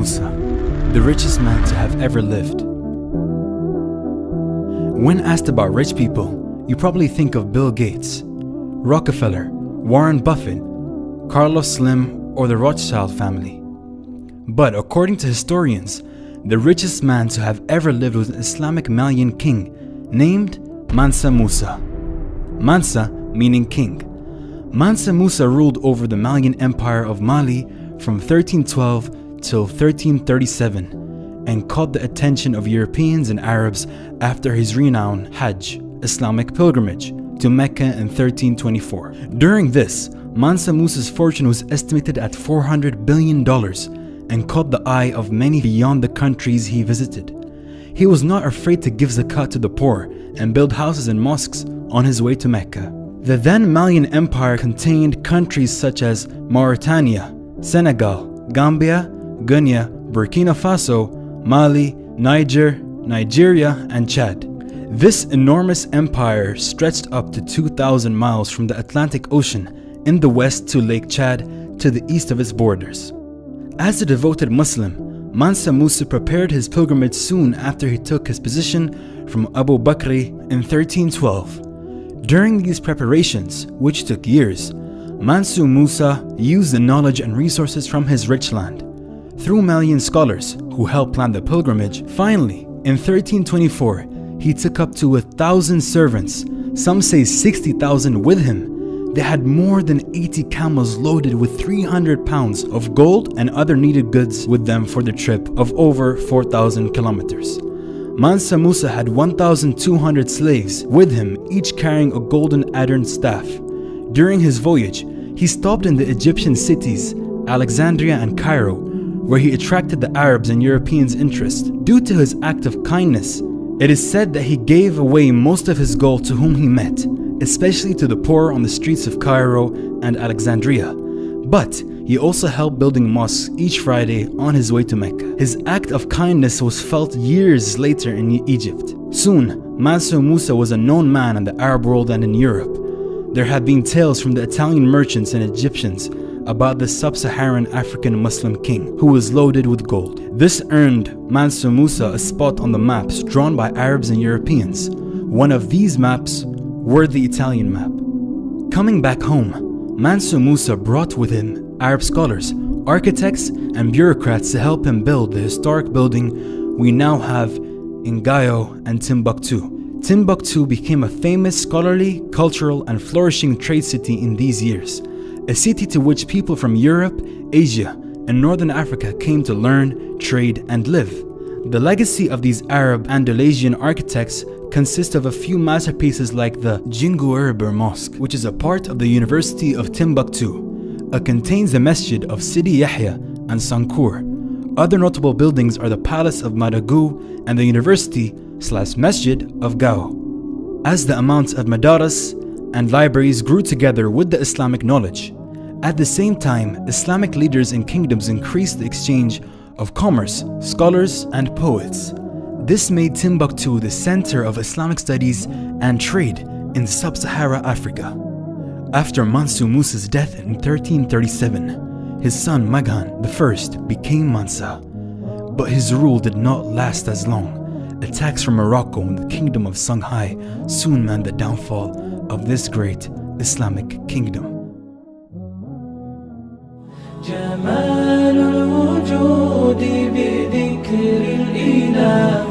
Musa, the richest man to have ever lived. When asked about rich people, you probably think of Bill Gates, Rockefeller, Warren Buffett, Carlos Slim, or the Rothschild family. But according to historians, the richest man to have ever lived was an Islamic Malian king named Mansa Musa. Mansa meaning king. Mansa Musa ruled over the Malian Empire of Mali from 1312 till 1337 and caught the attention of Europeans and Arabs after his renowned Hajj, Islamic pilgrimage, to Mecca in 1324. During this, Mansa Musa's fortune was estimated at $400 billion and caught the eye of many beyond the countries he visited. He was not afraid to give zakat to the poor and build houses and mosques on his way to Mecca. The then Malian Empire contained countries such as Mauritania, Senegal, Gambia, Guinea, Burkina Faso, Mali, Niger, Nigeria, and Chad. This enormous empire stretched up to 2,000 miles from the Atlantic Ocean in the west to Lake Chad to the east of its borders. As a devoted Muslim, Mansa Musa prepared his pilgrimage soon after he took his position from Abu Bakr in 1312. During these preparations, which took years, Mansa Musa used the knowledge and resources from his rich land. Through Malian scholars who helped plan the pilgrimage, finally, in 1324, he took up to 1,000 servants, some say 60,000 with him. They had more than 80 camels loaded with 300 pounds of gold and other needed goods with them for the trip of over 4,000 kilometers. Mansa Musa had 1,200 slaves with him, each carrying a golden adorned staff. During his voyage, he stopped in the Egyptian cities, Alexandria and Cairo, where he attracted the Arabs and Europeans' interest. Due to his act of kindness, it is said that he gave away most of his gold to whom he met, especially to the poor on the streets of Cairo and Alexandria. But he also helped building mosques each Friday on his way to Mecca. His act of kindness was felt years later in Egypt. Soon, Mansa Musa was a known man in the Arab world and in Europe. There have been tales from the Italian merchants and Egyptians about the sub-Saharan African Muslim king who was loaded with gold. This earned Mansa Musa a spot on the maps drawn by Arabs and Europeans. One of these maps were the Italian map. Coming back home, Mansa Musa brought with him Arab scholars, architects, and bureaucrats to help him build the historic building we now have in Gayo and Timbuktu. Timbuktu became a famous scholarly, cultural, and flourishing trade city in these years, a city to which people from Europe, Asia, and Northern Africa came to learn, trade, and live. The legacy of these Arab Andalusian architects consists of a few masterpieces like the Jinguerber Mosque, which is a part of the University of Timbuktu. It contains the Masjid of Sidi Yahya and Sankour. Other notable buildings are the Palace of Madagou and the University/Masjid of Gao. As the amount of madaras and libraries grew together with the Islamic knowledge, at the same time, Islamic leaders and kingdoms increased the exchange of commerce, scholars, and poets. This made Timbuktu the center of Islamic studies and trade in sub-Sahara Africa. After Mansa Musa's death in 1337, his son Maghan I became Mansa. But his rule did not last as long. Attacks from Morocco and the kingdom of Songhai soon meant the downfall of this great Islamic kingdom. جمال الوجود بذكر الإله